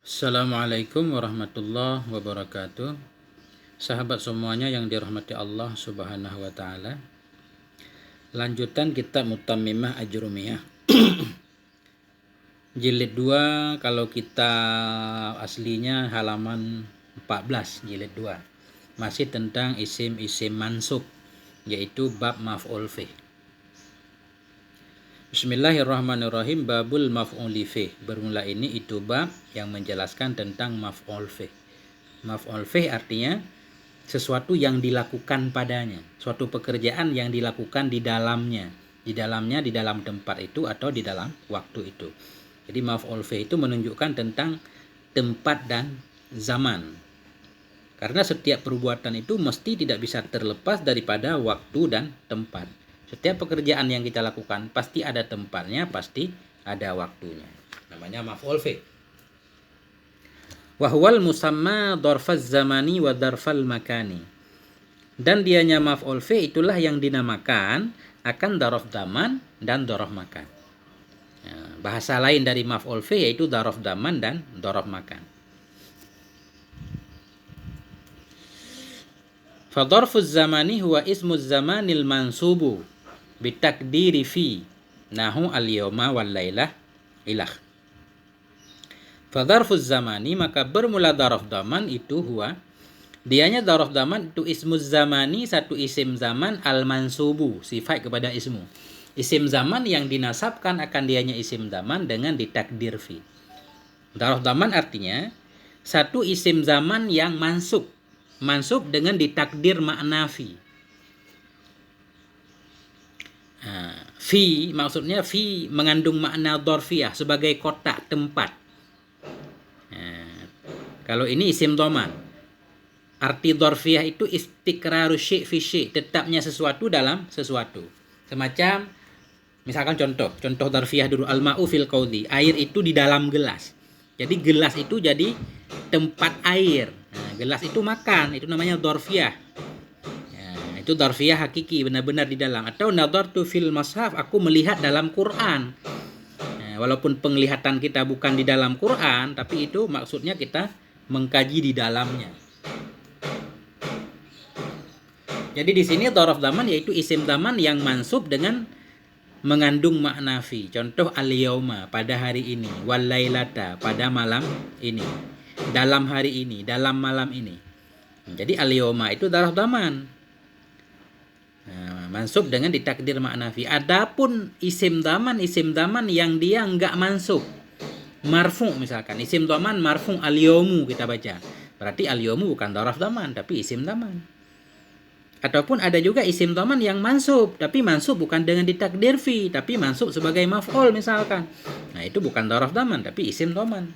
Assalamualaikum warahmatullahi wabarakatuh. Sahabat semuanya yang dirahmati Allah Subhanahu wa taala. Lanjutan kitab Mutammimah Ajrumiyah. Jilid 2, kalau kita aslinya halaman 14 jilid 2. Masih tentang isim-isim mansub, yaitu bab maf'ul fih. Bismillahirrahmanirrahim. Babul maf'uli fih. Bermula ini itu bab yang menjelaskan tentang maf'ul fih. Maf'ul fih artinya sesuatu yang dilakukan padanya, suatu pekerjaan yang dilakukan di dalamnya, di dalam tempat itu atau di dalam waktu itu. Jadi maf'ul fih itu menunjukkan tentang tempat dan zaman. Karena setiap perbuatan itu mesti tidak bisa terlepas daripada waktu dan tempat. Setiap pekerjaan yang kita lakukan pasti ada tempatnya, pasti ada waktunya. Namanya maf'ul fih. Wahwal musamma dzarfaz zamani wa dzarfal makani. Dan dianya maf'ul fi itulah yang dinamakan akan dzaraf zaman dan dzaraf makan. Bahasa lain dari maf'ul fi yaitu dzaraf zaman dan dzaraf makan. Fa dzarfuz zamani huwa ismuz zamanil mansubu bitakdiri fi nahu al-yawma wal lailah ilah. Fadzarfuz zamani, maka bermula dzaraf zaman itu huwa, dianya dzaraf zaman itu ismuz zamani, satu isim zaman, al-mansubu, sifat kepada ismu. Isim zaman yang dinasabkan akan dianya isim zaman dengan ditakdir fi. Dzaraf zaman artinya satu isim zaman yang mansub. Mansub dengan ditakdir makna fi. Fi maksudnya fi mengandung makna dzarfiyah sebagai kotak tempat. Kalau ini isim dhaman. Arti dzarfiyah itu istiqraru syai' fi syai', tetapnya sesuatu dalam sesuatu. Semacam misalkan contoh dzarfiyah dulu, al-ma'u fil qaudi, air itu di dalam gelas. Jadi gelas itu jadi tempat air. Gelas itu makan, itu namanya dzarfiyah. Itu dzarfiyah hakiki, benar-benar di dalam. Atau nadartu fil mashaf, aku melihat dalam Quran. Walaupun penglihatan kita bukan di dalam Quran, tapi itu maksudnya kita mengkaji di dalamnya. Jadi di sini dzaraf zaman yaitu isim zaman yang mansub dengan mengandung makna fi. Contoh al-yauma, pada hari ini, wal lailata, pada malam ini, dalam hari ini, dalam malam ini. Jadi al-yauma itu dzaraf zaman. Mansub dengan ditakdir makna fi. Adapun isim zaman yang dia enggak mansub, marfu misalkan, isim zaman marfu al-yaumu kita baca. Berarti al-yaumu bukan dzaraf zaman tapi isim zaman. Ataupun ada juga isim zaman yang mansub, tapi mansub bukan dengan ditakdir fi, tapi mansub sebagai maf'ul misalkan. Nah, itu bukan dzaraf zaman tapi isim zaman.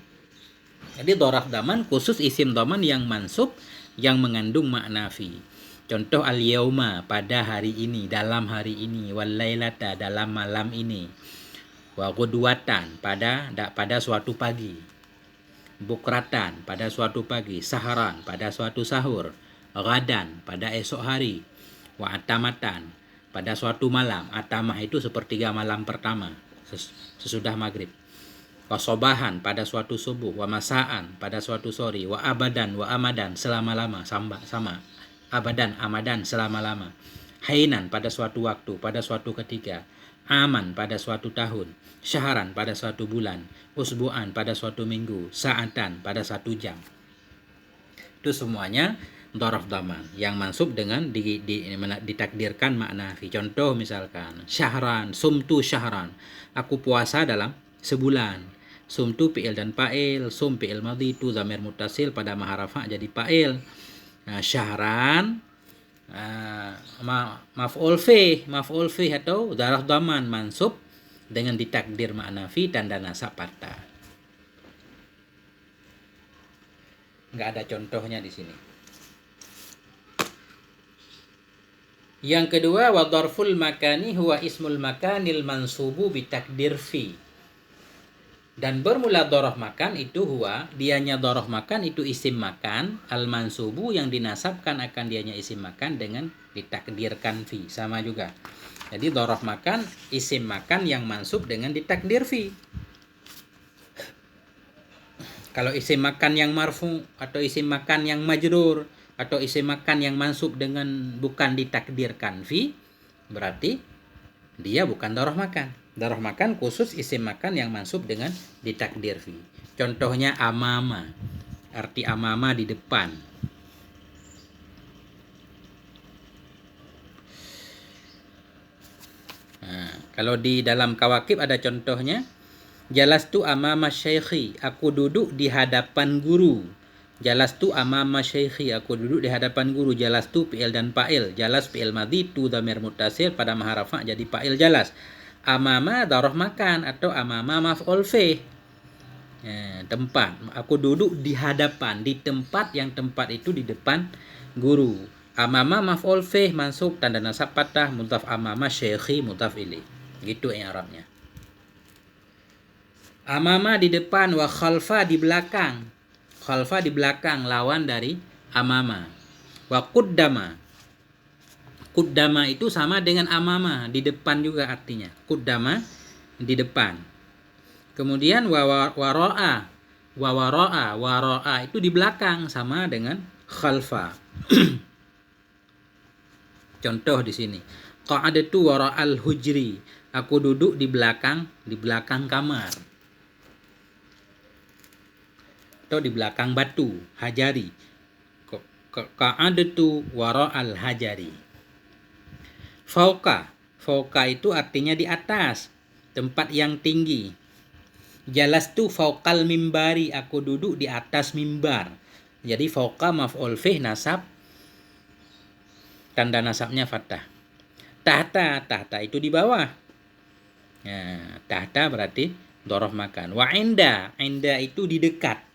Jadi dzaraf zaman khusus isim zaman yang mansub yang mengandung makna fi. Contoh al-yauma, pada hari ini, dalam hari ini, wal lailata, dalam malam ini, wa ghudwatan, pada suatu pagi, bukratan, pada suatu pagi, saharan, pada suatu sahur, ghadan, pada esok hari, wa atamatan, pada suatu malam. Atamah itu sepertiga malam pertama sesudah maghrib. Wa sobahan, pada suatu subuh, wa masaan, pada suatu sore, wa abadan, wa amadan, selama-lama, sama. Abadan, amadan, selama-lama. Hainan, pada suatu waktu, pada suatu ketika. Aman, pada suatu tahun. Syaharan, pada suatu bulan. Usbu'an, pada suatu minggu. Sa'atan, pada satu jam. Itu semuanya dzaraf zaman yang mansub dengan ditakdirkan makna fi. Contoh misalkan syahran, sumtu syahran, aku puasa dalam sebulan. Sumtu fi'il dan fa'il, sum fi'il madhi, tu dhamir muttasil pada maharafa jadi fa'il. Syahran maf'ul fi atau dzaraf zaman mansub dengan ditakdir makna fi tanda nasab fathah. Enggak ada contohnya di sini. Yang kedua, wa dzarful makani huwa ismul makanil mansubu bitakdir fi. Dan bermula dzaraf makan itu huwa, dianya dzaraf makan itu isim makan, al-mansubu yang dinasabkan akan dianya isim makan dengan ditakdirkan fi, sama juga. Jadi dzaraf makan isim makan yang mansub dengan ditakdir fi. Kalau isim makan yang marfu atau isim makan yang majrur atau isim makan yang mansub dengan bukan ditakdirkan fi, berarti dia bukan daroh makan. Daroh makan khusus isim makan yang mansub dengan ditakdir fi. Contohnya amama. Arti amama di depan. Nah, kalau di dalam kawakib ada contohnya. Jalastu amama syaikhi, aku duduk di hadapan guru. Jalastu amama syaikhi, aku duduk di hadapan guru. Jalastu fi'il dan fa'il. Jalas fi'il madhi, tu dhamir muttasil pada maha rafa jadi fa'il jalas. Amama daroh makan atau amama maf'ul fi. Tempat. Aku duduk di hadapan, di tempat yang tempat itu di depan guru. Amama maf'ul fi mansub tanda nasab fathah, mudhaf amama syaikhi mudhaf ilaih. Gitu i'rabnya. Amama di depan, wa khalfa di belakang. Khalfa di belakang, lawan dari amama. Wa kuddama. Kuddama itu sama dengan amama, di depan juga artinya. Kuddama di depan. Kemudian waro'a. Waro'a itu di belakang, sama dengan khalfa. Contoh di sini. Qa'adatu wara'al hujri. Aku duduk di belakang kamar. Atau di belakang batu, hajari. Qa'adatu wara'al hajari. Fauqa. Fauqa itu artinya di atas, tempat yang tinggi. Jalastu fauqal mimbari, aku duduk di atas mimbar. Jadi fauqa maf'ul fih nasab, tanda nasabnya fathah. Tahta itu di bawah. Nah, tahta berarti dhorof makan. Wa inda itu di dekat.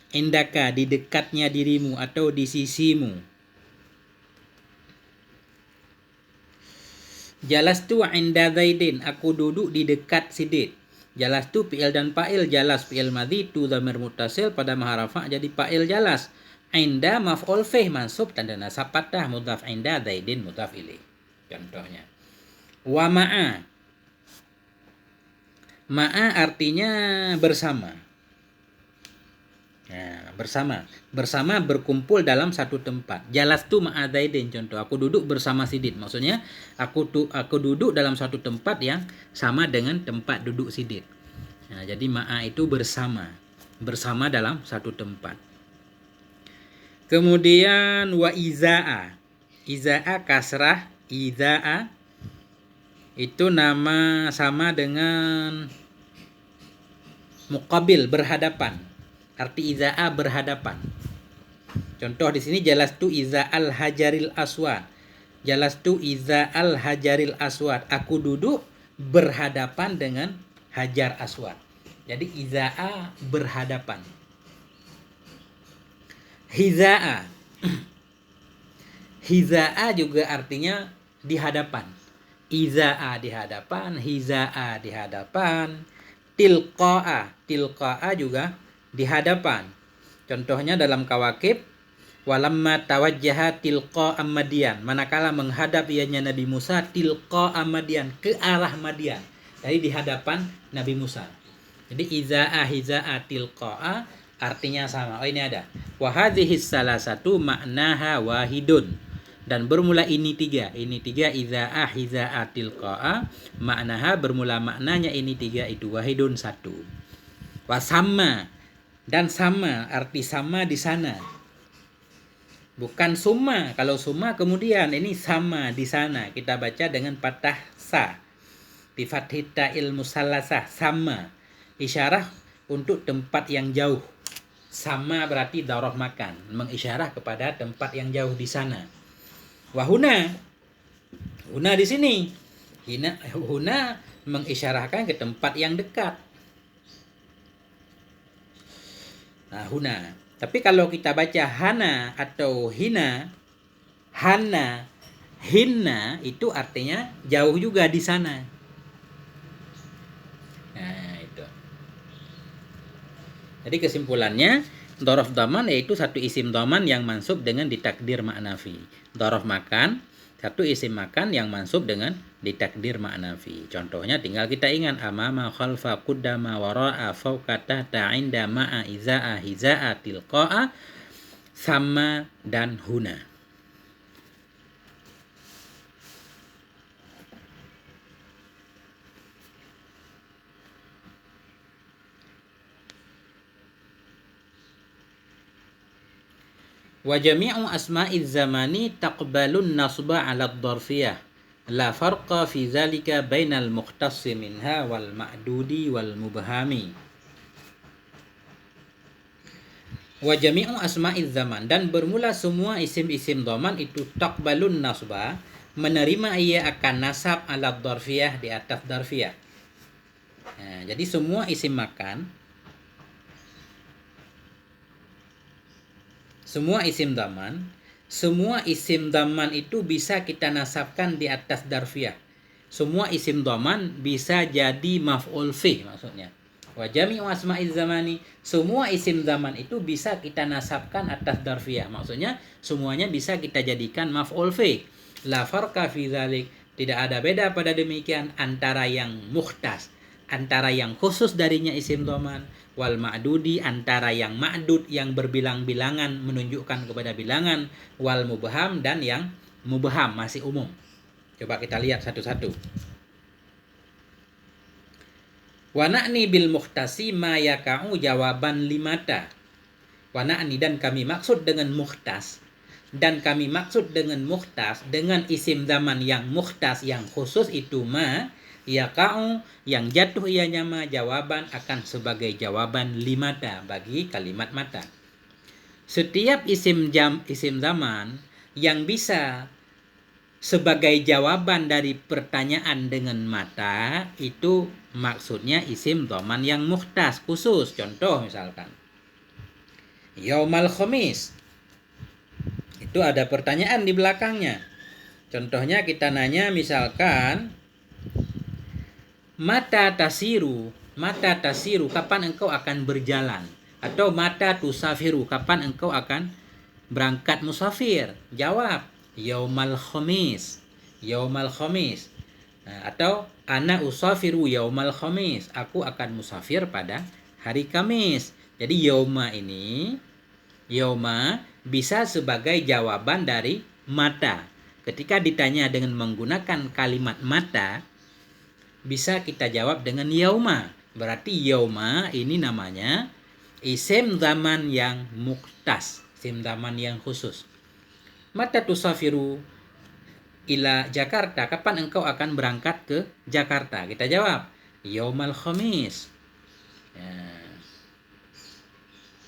Indaka di dekatnya dirimu atau di sisimu. Jalastu inda Zaidin, aku duduk di dekat Sidit. Jalastu fi'il dan fa'il, jalas fi'il madhi, tu dhamir muttasil pada maha rafa jadi fa'il jalas. Inda maf'ul fih mansub tanda nasab fathah, mudhaf inda Zaidin mudhaf ilaih. Contohnya. Wa ma'a. Ma'a artinya bersama. Nah, bersama berkumpul dalam satu tempat. Jalastu ma'a Zaidin, contoh, aku duduk bersama Sidit. Maksudnya aku duduk dalam satu tempat yang sama dengan tempat duduk Sidit. Nah, jadi ma'a itu bersama dalam satu tempat. Kemudian wa iza'a. Iza'a kasrah, iza'a itu nama sama dengan muqabil, berhadapan. Arti iza'a berhadapan. Contoh di sini jalastu iza'al hajaril aswad. Jalastu iza'al hajaril aswad. Aku duduk berhadapan dengan hajar aswad. Jadi iza'a berhadapan. Hiza'a. Hiza'a juga artinya di hadapan. Iza'a di hadapan, hiza'a di hadapan. Tilqa'a juga di hadapan. Contohnya dalam kawakib, walamma tawajjaha tilqa Madian, manakala menghadap ianya Nabi Musa tilqa Madian, ke arah Madian. Jadi di hadapan Nabi Musa. Jadi iza'a hiza'a tilqa'a artinya sama. Oh, ini ada. Wa hadhihi salasatu ma'naha wahidun. Dan bermula ini tiga iza'a hiza'a tilqa'a, ma'naha bermula maknanya ini tiga itu wahidun satu. Wa sama, dan sama, arti sama di sana. Bukan summa. Kalau summa kemudian, ini sama di sana. Kita baca dengan fathah sa. Bi fathhi ta'il musallasah, sama. Isyarah untuk tempat yang jauh. Sama berarti daroh makan, mengisyarah kepada tempat yang jauh di sana. Wahuna di sini. Huna mengisyarahkan ke tempat yang dekat. Nah, huna. Tapi kalau kita baca hana atau hina, hana, hinna itu artinya jauh juga di sana. Nah, itu. Jadi kesimpulannya, dhorof dhaman yaitu satu isim dhaman yang mansub dengan ditakdir ma'nafi. Dhorof makan Satu isim makan yang mansub dengan ditakdir ma'nafi. Contohnya tinggal kita ingat amama, khalfa, qaddama, wara'a, fawqa, tahta, inda, ma'a, iza'a, hiza'a, tilqa'a, sama dan huna. Wa jami'u asma'iz zamani taqbalun nasba 'ala ad-dharfiyah. La farqa fi dzalika bainal mukhtassi minha wal ma'dudi wal mubhami. Wa jami'u asma'iz zaman, dan bermula semua isim-isim dhaman itu taqbalun nasba, menerima ia akan nasab 'ala ad-dharfiyah, di atas dharfiyah. Nah, jadi semua isim makan, semua isim daman itu bisa kita nasabkan di atas darfiyah. Semua isim daman bisa jadi maf'ul fi, maksudnya. Wa jami'u asma'iz zamani, semua isim zaman itu bisa kita nasabkan atas darfiyah. Maksudnya semuanya bisa kita jadikan maf'ul fi. La farqa fi dzalik, tidak ada beda pada demikian antara yang mukhtas, antara yang khusus darinya isim dhaman, wal ma'dudi, antara yang ma'dud yang berbilang-bilangan menunjukkan kepada bilangan, wal mubham, dan yang mubham masih umum. Coba kita lihat satu-satu. Wa na'ni bil mukhtasi ma yaka'u jawaban limata. Wa na'ni, dan kami maksud dengan mukhtas, dan kami maksud dengan mukhtas, dengan isim zaman yang mukhtas yang khusus itu ma yaka'u, yang jatuh ianya ma jawaban akan sebagai jawaban limata, bagi kalimat mata. Setiap isim zaman yang bisa sebagai jawaban dari pertanyaan dengan mata itu maksudnya isim dhaman yang mukhtas khusus. Contoh misalkan yaumal khamis, itu ada pertanyaan di belakangnya. Contohnya kita nanya misalkan mata tasiru, kapan engkau akan berjalan? Atau mata tusafiru, kapan engkau akan berangkat musafir? Jawab yaumal khamis. Atau ana usafiru yaumal khamis, aku akan musafir pada hari Kamis. Jadi yauma bisa sebagai jawaban dari mata. Ketika ditanya dengan menggunakan kalimat mata, bisa kita jawab dengan yauma. Berarti yauma ini namanya isim zaman yang mukhtas, isim zaman yang khusus. Mata tusafiru ila Jakarta, kapan engkau akan berangkat ke Jakarta? Kita jawab yaumal khamis.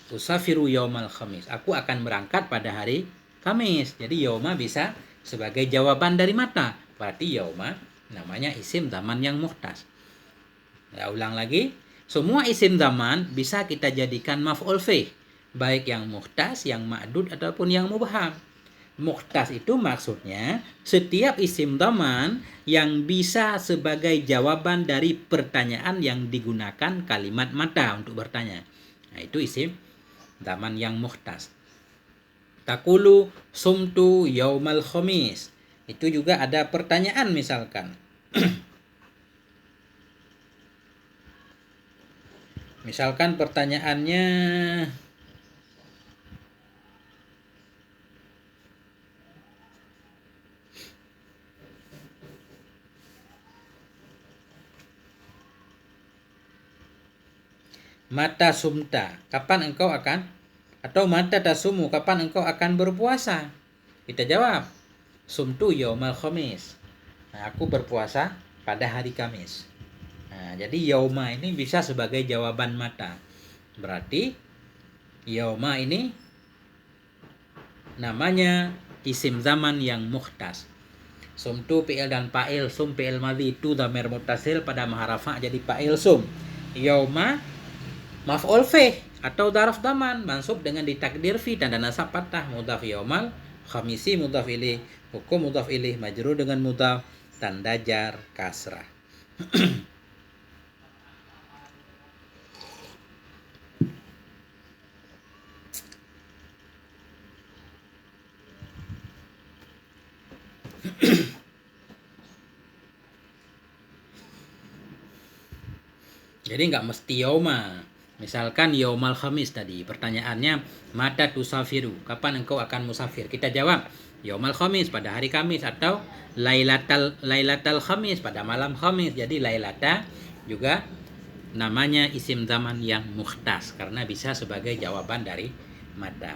Usafiru yaumal khamis, aku akan berangkat pada hari Kamis. Jadi yauma bisa sebagai jawaban dari mata. Berarti yauma namanya isim zaman yang mukhtas. Ya, ulang lagi. Semua isim zaman bisa kita jadikan maf'ul fi, baik yang mukhtas, yang ma'dud, ataupun yang mubham. Mukhtas itu maksudnya setiap isim zaman yang bisa sebagai jawaban dari pertanyaan yang digunakan kalimat mata untuk bertanya. Nah, itu isim zaman yang mukhtas. Takulu sumtu yaumal khamis, itu juga ada pertanyaan misalkan. Misalkan pertanyaannya mata sumta, kapan engkau akan, atau mata tasumu, kapan engkau akan berpuasa? Kita jawab sumtu yaumal khamis. Nah, aku berpuasa pada hari Kamis. Nah, jadi yauma ini bisa sebagai jawaban mata. Berarti yauma ini namanya isim zaman yang mukhtas. Sumtu fi'il dan fa'il, sum fi'il madhi itu dhamir muttasil pada maharafa jadi fa'il sum. Yauma maf'ul fi atau daraf daman mansub dengan ditakdir fi, tanda nasab fathah, mudhaf yaumal khamisi mudhaf ilaih, hukum mudhaf ilaih, majrur dengan mudhaf, tanda jar kasrah. Jadi nggak mesti yauma. Misalkan yaumal khamis tadi, pertanyaannya mata tusafiru, kapan engkau akan musafir? Kita jawab yaumal khamis, pada hari Kamis, atau lailatal khamis, pada malam Khamis. Jadi lailata juga namanya isim zaman yang mukhtas karena bisa sebagai jawaban dari mata.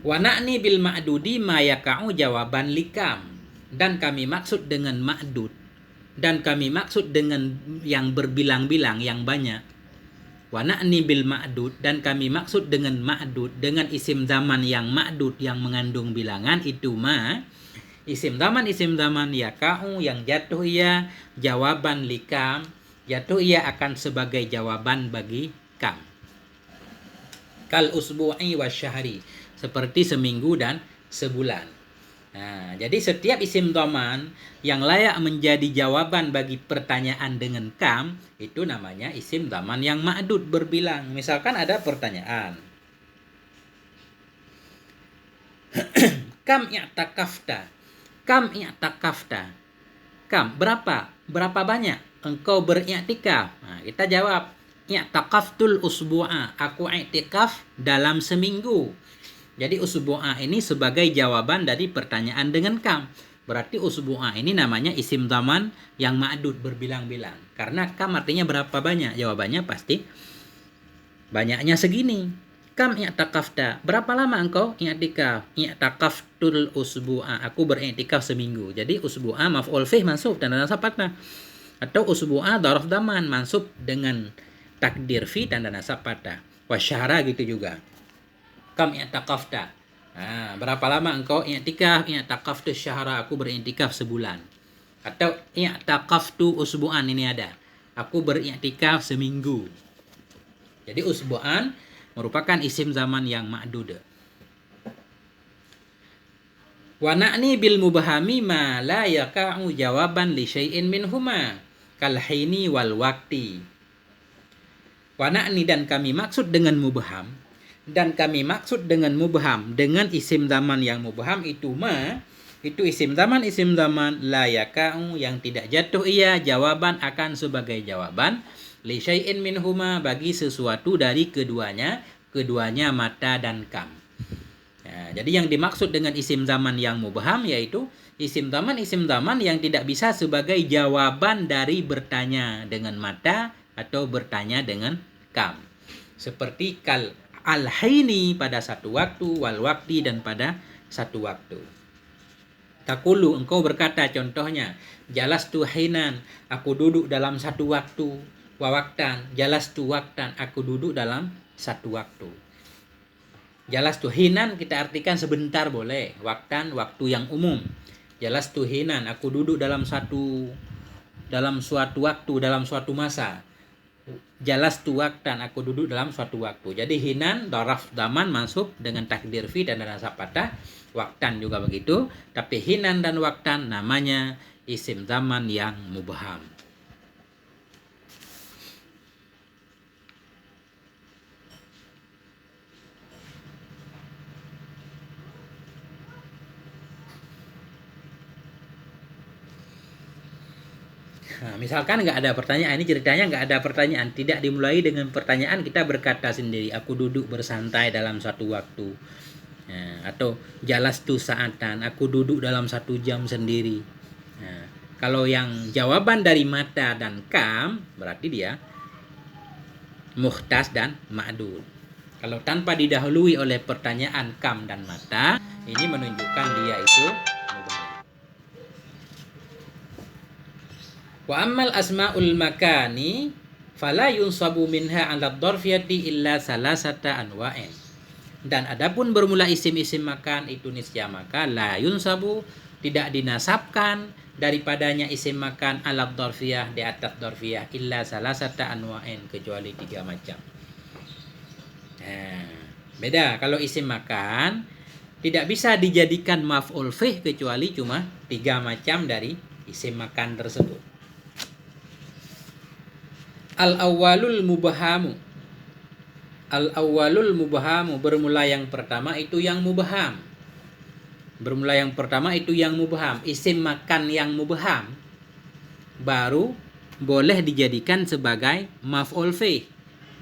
Wa na'ni bil ma'dudi ma yaka'u jawaban likam, dan kami maksud dengan ma'dud, dan kami maksud dengan yang berbilang-bilang, yang banyak. Wa na'ni bil ma'dud, dan kami maksud dengan ma'dud, dengan isim zaman yang ma'dud, yang mengandung bilangan, itu isim zaman yaka'u, yang jatuh ia jawaban likam, jatuh ia akan sebagai jawaban bagi kam. Kal usbu'i wasyahri, seperti seminggu dan sebulan. Nah, jadi setiap isim zaman yang layak menjadi jawaban bagi pertanyaan dengan kam, itu namanya isim zaman yang ma'dud, berbilang. Misalkan ada pertanyaan, kam i'takafta, kam i'takafta, kam berapa banyak engkau beriktikaf? Nah, kita jawab i'takaftul usbu'a, aku i'tikaf dalam seminggu. Jadi usbu'a ini sebagai jawaban dari pertanyaan dengan kam. Berarti usbu'a ini namanya isim zaman yang ma'dud, berbilang-bilang. Karena kam artinya berapa banyak, jawabannya pasti banyaknya segini. Kam i'takafta, berapa lama engkau i'tikaf? I'takaftul usbu'a, aku beriktikaf seminggu. Jadi usbu'a maf'ul fih mansub tanda nasab fathah, atau usbu'a dzaraf zaman mansub dengan takdir fi tanda nasab fathah. Wasyahra gitu juga. Kam i'takafta, nah, berapa lama engkau i'tikaf? I'takaftu syahra, aku beriktikaf sebulan. Atau i'takaftu usbu'an, ini ada, aku beriktikaf seminggu. Jadi usbu'an merupakan isim zaman yang ma'dud. Wa na'ni bil mubahami ma la yaka'u jawaban li syai'in minhuma kal hini wal waqti. Wa na'ni, dan kami maksud dengan mubham, dan kami maksud dengan mubham, dengan isim zaman yang mubham itu itu isim zaman la yaka'u, yang tidak jatuh ia jawaban akan sebagai jawaban li syai'in minhuma, bagi sesuatu dari keduanya mata dan kam. Ya, jadi yang dimaksud dengan isim zaman yang mubham yaitu isim zaman yang tidak bisa sebagai jawaban dari bertanya dengan mata atau bertanya dengan kam. Seperti kal al-haini, pada satu waktu, wal wakti, dan pada satu waktu. Takulu, engkau berkata, contohnya, jalastu hainan, aku duduk dalam satu waktu. Wa waktan, jalastu waktan, aku duduk dalam satu waktu. Jalastu hinan kita artikan sebentar boleh, waktan waktu yang umum. Jalastu hinan, aku duduk dalam suatu waktu, dalam suatu masa. Jalastu waktan, aku duduk dalam suatu waktu. Jadi hinan dzaraf zaman mansub dengan takdir fi dan nasab fathah. Waktan juga begitu, tapi hinan dan waktan namanya isim zaman yang mubham. Nah, misalkan nggak ada pertanyaan, ini ceritanya nggak ada pertanyaan, tidak dimulai dengan pertanyaan, kita berkata sendiri, aku duduk bersantai dalam satu waktu. Nah, atau jalastu saatan, aku duduk dalam 1 jam sendiri. Nah, kalau yang jawaban dari mata dan kam, berarti dia mukhtas dan ma'dud. Kalau tanpa didahului oleh pertanyaan kam dan mata, ini menunjukkan dia itu mubham. Wa ammal asma'ul makani fala yunsabu minha 'ala dzarfiyati illa salasata anwa'in. Dan adapun bermula isim-isim makan itu nisya maka la yunsabu, tidak dinasabkan daripadanya isim makan 'ala dzarfiyah, di atas dzarfiyah, illa salasata anwa'in, kecuali 3 macam. Nah, beda kalau isim makan tidak bisa dijadikan maf'ul fih kecuali cuma 3 macam dari isim makan tersebut. Al-awwalul mubhamu. Al-awwalul mubhamu, bermula yang pertama itu yang mubham. Bermula yang pertama itu yang mubham, isim makan yang mubham baru boleh dijadikan sebagai maf'ul fi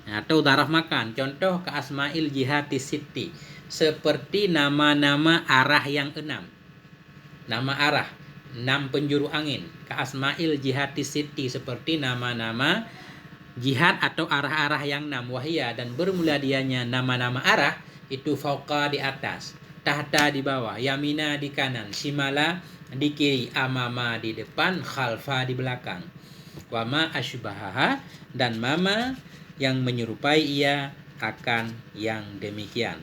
atau daraf makan. Contoh ke asma'il jihati sitti, seperti nama-nama arah yang 6. Nama arah 6 penjuru angin, ke asma'il jihati sitti, seperti nama-nama jihad atau arah-arah yang 6. Wahia, dan bermula dianya nama-nama arah itu fauqa di atas, tahta di bawah, yamina di kanan, shimala di kiri, amama di depan, khalfa di belakang. Wama asybahaha, dan mama yang menyerupai ia akan yang demikian.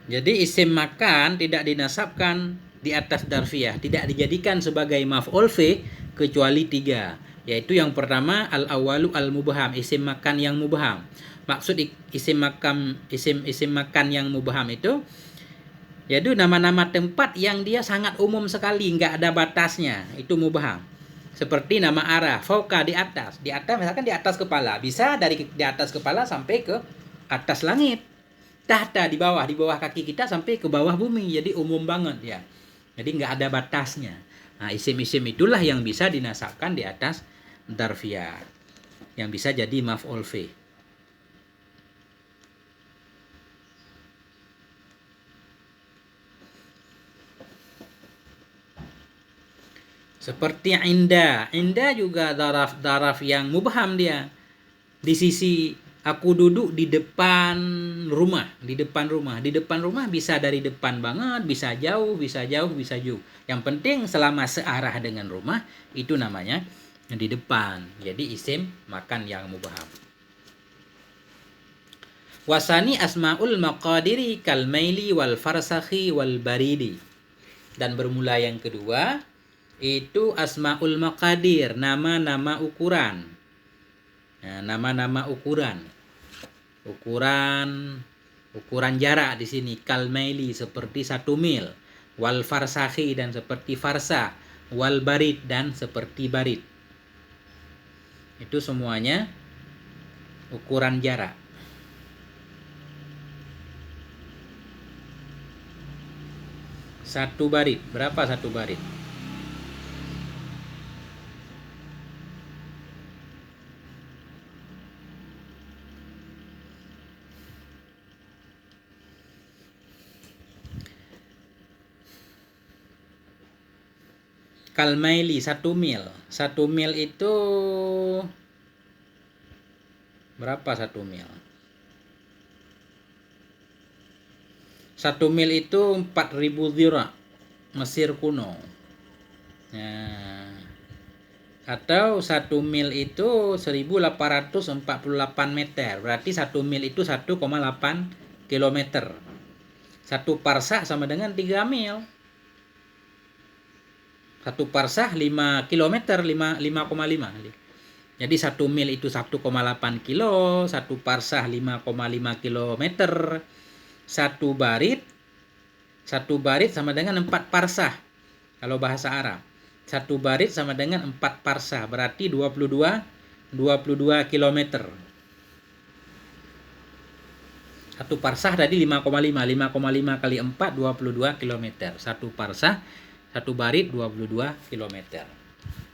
Jadi isim makan tidak dinasabkan di atas darfiyah, tidak dijadikan sebagai maf'ul fi kecuali 3, yaitu yang pertama al-awalu al-mubham, isim makan yang mubham. Maksud isim makan yang mubham itu yaitu nama-nama tempat yang dia sangat umum sekali, nggak ada batasnya, itu mubham. Seperti nama arah, fauqa di atas misalkan di atas kepala, bisa dari di atas kepala sampai ke atas langit. Tahta di bawah kaki kita sampai ke bawah bumi, jadi umum banget ya. Jadi nggak ada batasnya. Nah, isim-isim itulah yang bisa dinasabkan di atas darfiyah, yang bisa jadi maf'ul fi. Seperti inda juga daraf yang mubham dia. Di sisi aku duduk di depan rumah. Di depan rumah bisa dari depan banget, bisa jauh. Yang penting selama searah dengan rumah, itu namanya di depan. Jadi isim makan yang mubham. Wasani asmaul maqadiri kal maili wal farsakhi wal baridi. Dan bermula yang kedua itu asmaul maqadir, nama-nama ukuran. Nah, nama-nama ukuran jarak di sini, kalmaili seperti 1 mil, wal farsakhi dan seperti farsa, wal barid dan seperti barid. Itu semuanya ukuran jarak. Satu barid, berapa satu barid? Kalmaili 1 mil. 1 mil itu berapa 1 mil? 1 mil itu 4000 dhira Mesir kuno. Nah, atau 1 mil itu 1848 meter. Berarti 1 mil itu 1,8 kilometer. 1 parsah sama dengan 3 mil. 1 parsah 5 kilometer, 5,5. Jadi 1 mil itu 1,8 kilo, 1 parsah 5,5 kilometer. 1 barid sama dengan 4 parsah. Kalau bahasa Arab, 1 barid sama dengan 4 parsah, berarti 22 kilometer. 1 parsah tadi 5,5 kali 4 22 kilometer. 1 parsah 1 barid 22 kilometer.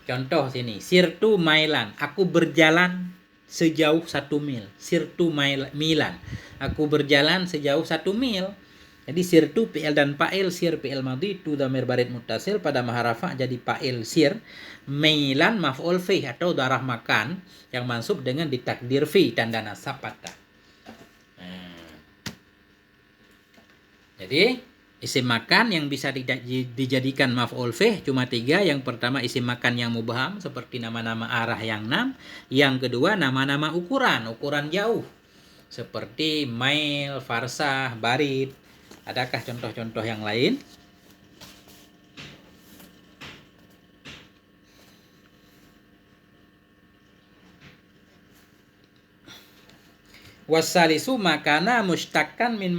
Contoh sini, sirtu mailan, aku berjalan sejauh 1 mil. Sirtu milan, aku berjalan sejauh 1 mil. Jadi sirtu fi'il dan fa'il, sir fi'il madhi, tu dhamir barid muttasil, pada maharafa jadi fa'il sir, mailan maf'ul fi atau darah makan yang mansub dengan ditakdir fi tanda nasab patah. Jadi isim makan yang bisa dijadikan maf'ul fi cuma 3. Yang pertama isim makan yang mubham seperti nama-nama arah yang 6. Yang kedua nama-nama ukuran jauh seperti mail, farsah, barid. Adakah contoh-contoh yang lain? Wasalisu makana mustakan min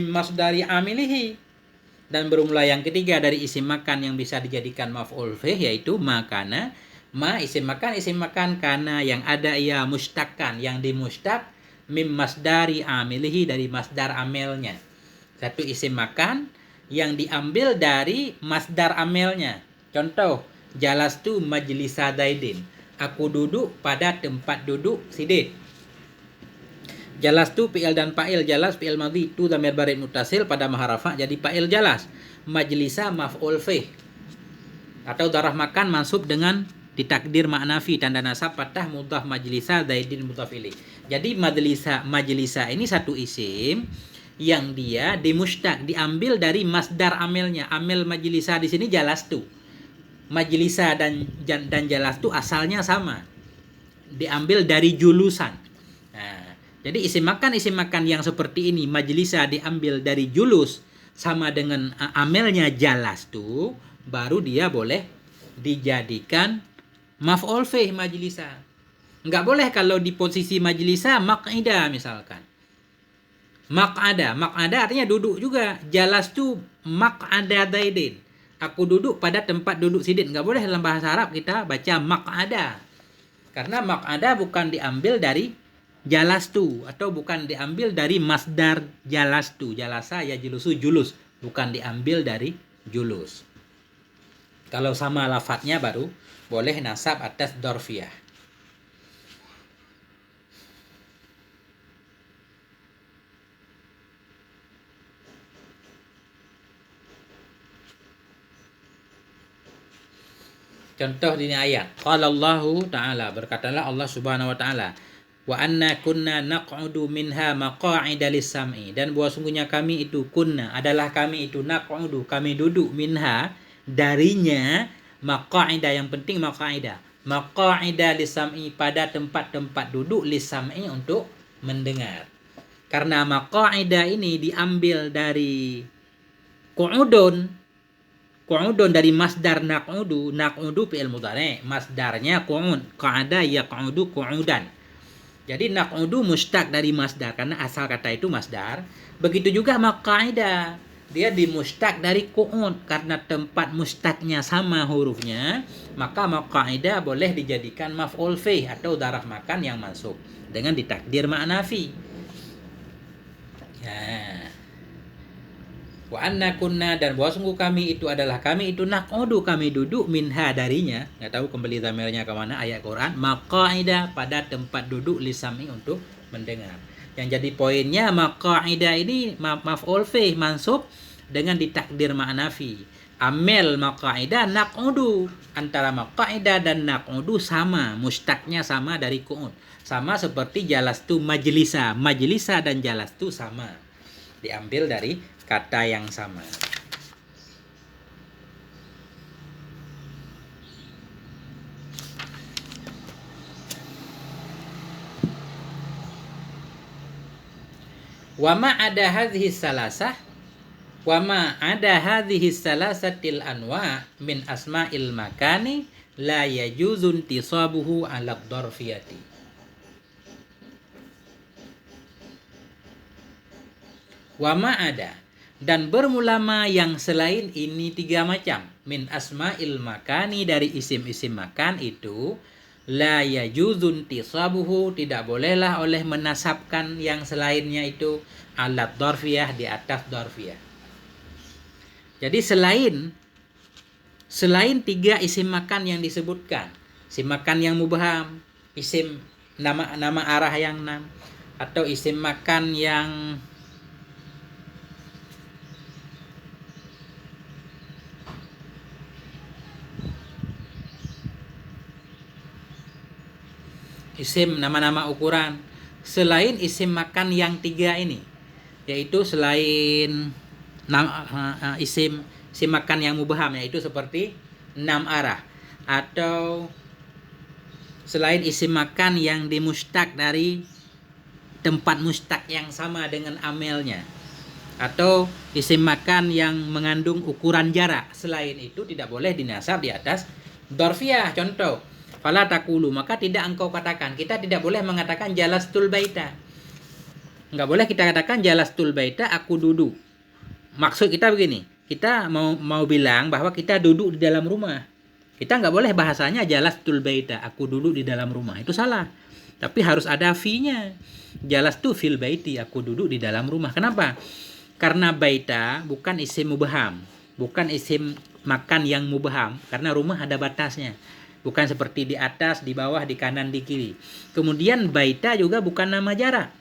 masdari amilihi. Dan bermula yang ketiga dari isim makan yang bisa dijadikan maf'ul fih, yaitu makana. Isim makan karena yang ada ia mustakan, yang dimustak mim masdari amilihi, dari masdar amelnya. Satu isim makan yang diambil dari masdar amelnya. Contoh, jalastu majlisa Zaidin. Aku duduk pada tempat duduk Sidin. Jalastu fi'il dan fa'il, jalas fi'il madhi, tu dhamir barid muttasil pada maharafa jadi fa'il jalas. Majlisa maf'ul fih. Atau darah makan mansub dengan ditakdir ma'nafi, tanda nasab fathah mudhaf majlisa Zaidin mudhaf ilaih. Jadi majlisa ini satu isim yang dia dimustak, diambil dari masdar amelnya. Amel majlisa di sini jalastu. Majlisa dan jalastu asalnya sama. Diambil dari julusan. Nah, jadi isim makan yang seperti ini, majlisa diambil dari julus sama dengan amelnya jalastu, baru dia boleh dijadikan maf'ul fih majlisa. Enggak boleh kalau di posisi majlisa maq'ida misalkan. Maq'ada artinya duduk juga. Jalastu maq'ada Zaidin. Aku duduk pada tempat duduk Sidin. Enggak boleh dalam bahasa Arab kita baca maq'ada. Karena maq'ada bukan diambil dari jalastu, atau bukan diambil dari masdar jalastu. Jalasa ya julusu, julus, bukan diambil dari julus. Kalau sama lafadznya baru boleh nasab atas dorfiyah. Contoh di ayat. Qala Allahu Ta'ala, berkatalah Allah Subhanahu wa Ta'ala, wa anna kunna naq'udu minha maqa'ida lis-sam'i, dan bahwa sungguhnya kami itu kunna, adalah kami itu naq'udu, kami duduk minha, darinya, maqa'ida, yang penting maqa'ida lis-sam'i, pada tempat-tempat duduk lis-sam'i, untuk mendengar. Karena maqa'ida ini diambil dari qu'udun dari masdar naq'udu fi'il mudhari', masdarnya qu'ud, qa'ada yaq'udu qu'udan. Jadi naq'udu mustaq dari masdar karena asal kata itu masdar. Begitu juga maq'ida, dia dimustaq dari qu'ud karena tempat mustaqnya sama hurufnya, maka maq'ida boleh dijadikan maf'ul fih atau darah makan yang masuk dengan ditakdir ma'nafi. Ya. Wa anna kunna, dan bahwa sungguh kami itu adalah kami itu naq'udu, kami duduk minha darinya, nggak tahu kembali zamirnya ke mana ayat Quran, maqa'ida, pada tempat duduk lisami, untuk mendengar. Yang jadi poinnya maqa'ida ini maf'ul fih mansub dengan ditakdir ma'nafi. Amel maqa'ida naq'udu, antara maqa'ida dan naq'udu sama, mustaknya sama dari qu'ud. Sama seperti jalastu majlisa dan jalastu sama, diambil dari kata yang sama. Wa ma ada hadhihi salasatil anwa min asma'il makani la yajuzun tisabuhu ala dharfiyati. Wa ma ada, dan bermulama yang selain ini tiga macam, min asma'il makani, dari isim-isim makan itu, la yajuzun tisabuhu, tidak bolehlah oleh menasabkan yang selainnya itu alat dorfiyah, di atas dorfiyah. Jadi selain tiga isim makan yang disebutkan, isim makan yang mubham, isim nama arah yang 6, atau isim makan yang isim nama-nama ukuran, selain isim makan yang tiga ini, yaitu selain isim makan yang mubham, yaitu seperti 6 arah, atau selain isim makan yang dimustaq dari tempat mustaq yang sama dengan amelnya, atau isim makan yang mengandung ukuran jarak, selain itu tidak boleh dinasab di atas dorfiyah. Contoh, fala taqulu, maka tidak engkau katakan. Kita tidak boleh mengatakan jalastul baita. Enggak boleh kita katakan jalastul baita, aku duduk. Maksud kita begini, kita mau bilang bahwa kita duduk di dalam rumah. Kita nggak boleh bahasanya jalastul baita, aku duduk di dalam rumah. Itu salah. Tapi harus ada fi-nya. Jalastu fil baiti, aku duduk di dalam rumah. Kenapa? Karena baita bukan isim mubham, bukan isim makan yang mubham, karena rumah ada batasnya. Bukan seperti di atas, di bawah, di kanan, di kiri. Kemudian baita juga bukan nama jarak.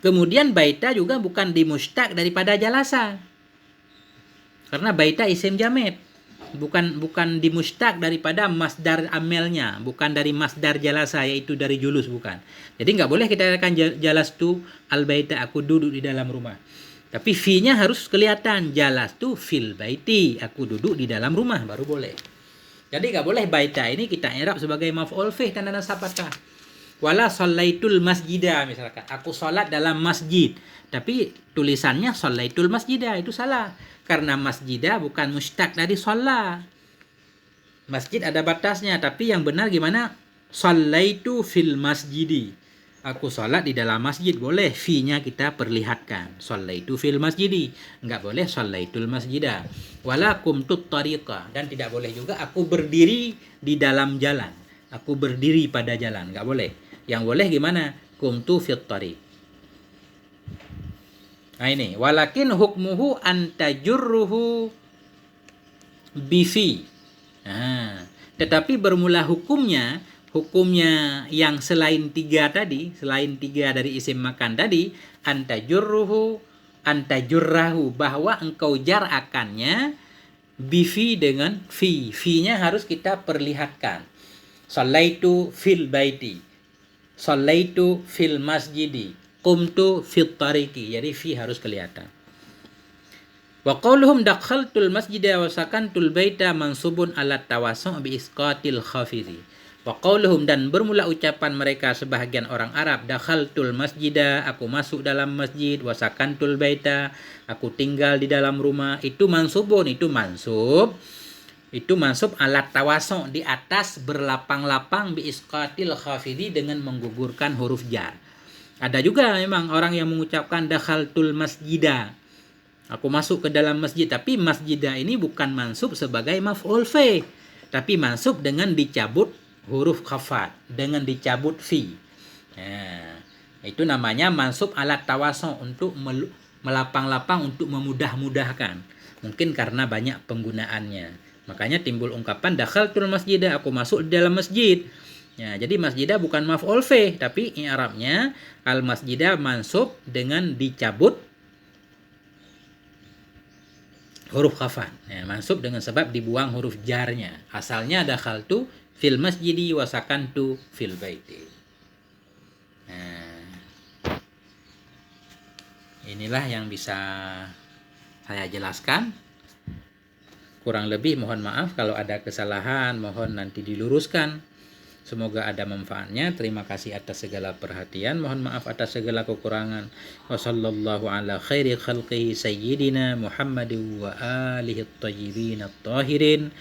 Kemudian baita juga bukan dimustaq daripada jalasa. Karena baita isim jamid. Bukan dimustaq daripada masdar amelnya, bukan dari masdar jalasa, yaitu dari julus, bukan. Jadi nggak boleh kita katakan jalastu al baita, aku duduk di dalam rumah. Tapi fi-nya harus kelihatan, jalastu fil baiti, aku duduk di dalam rumah, baru boleh. Jadi nggak boleh baita ini kita i'rab sebagai maf'ul fih tanda nasab fathah. Wala shallaitul masjidah, misalkan aku salat dalam masjid, tapi tulisannya shallaitul masjidah, itu salah. Karena masjidah bukan mustaq dari shalla. Masjid ada batasnya, tapi yang benar gimana? Shallaitu fil masjidi. Aku salat di dalam masjid, boleh fi-nya kita perlihatkan. Shallaitu fil masjidi, enggak boleh shallaitul masjidah. Wala qumtut tariqa, dan tidak boleh juga aku berdiri di dalam jalan. Aku berdiri pada jalan, enggak boleh. Yang boleh gimana? Qumtu fit tariq. Nah ini, walakin hukmuhu antajurruhu bifi. Nah, tetapi bermula hukumnya yang selain 3 tadi, selain 3 dari isim makan tadi, antajurrahu, bahwa engkau jar akannya bifi dengan fi. Fi-nya harus kita perlihatkan. Shallaitu fil baiti, shallaitu fil masjidi, qumtu fit tariqi. Jadi fi harus kelihatan. Wa qauluhum dakhaltul masjida wa sakantul baita mansubun ala tawassu' bi isqatil khafidhi. Wa qauluhum, dan bermula ucapan mereka sebahagian orang Arab, dakhaltul masjida, aku masuk dalam masjid, wa sakantul baita, aku tinggal di dalam rumah, itu mansubun, itu mansub alat tawassu' di atas berlapang-lapang bi isqatil khafidhi, dengan menggugurkan huruf jar. Ada juga memang orang yang mengucapkan dakhaltul masjida, aku masuk ke dalam masjid, tapi masjidah ini bukan mansub sebagai maf'ul fi, tapi mansub dengan dicabut huruf khafat, dengan dicabut fi. Nah, itu namanya mansub alat tawassu', untuk melapang-lapang, untuk memudah-mudahkan. Mungkin karena banyak penggunaannya. Makanya timbul ungkapan dakhaltul masjidah, aku masuk di dalam masjid. Ya, jadi masjidah bukan maf'ul fi, tapi i'rabnya al masjidah mansub dengan dicabut huruf khafat. Ya, mansub dengan sebab dibuang huruf jarnya. Asalnya dakhaltu fil masjidi wa sakantu fil baiti. Nah, inilah yang bisa saya jelaskan. Kurang lebih mohon maaf kalau ada kesalahan, mohon nanti diluruskan. Semoga ada manfaatnya. Terima kasih atas segala perhatian. Mohon maaf atas segala kekurangan. Wassallallahu ala khairi khalqihi sayyidina Muhammadin wa alihi at-tayyibin at-tahirin.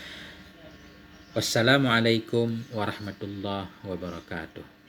Wassalamualaikum warahmatullahi wabarakatuh.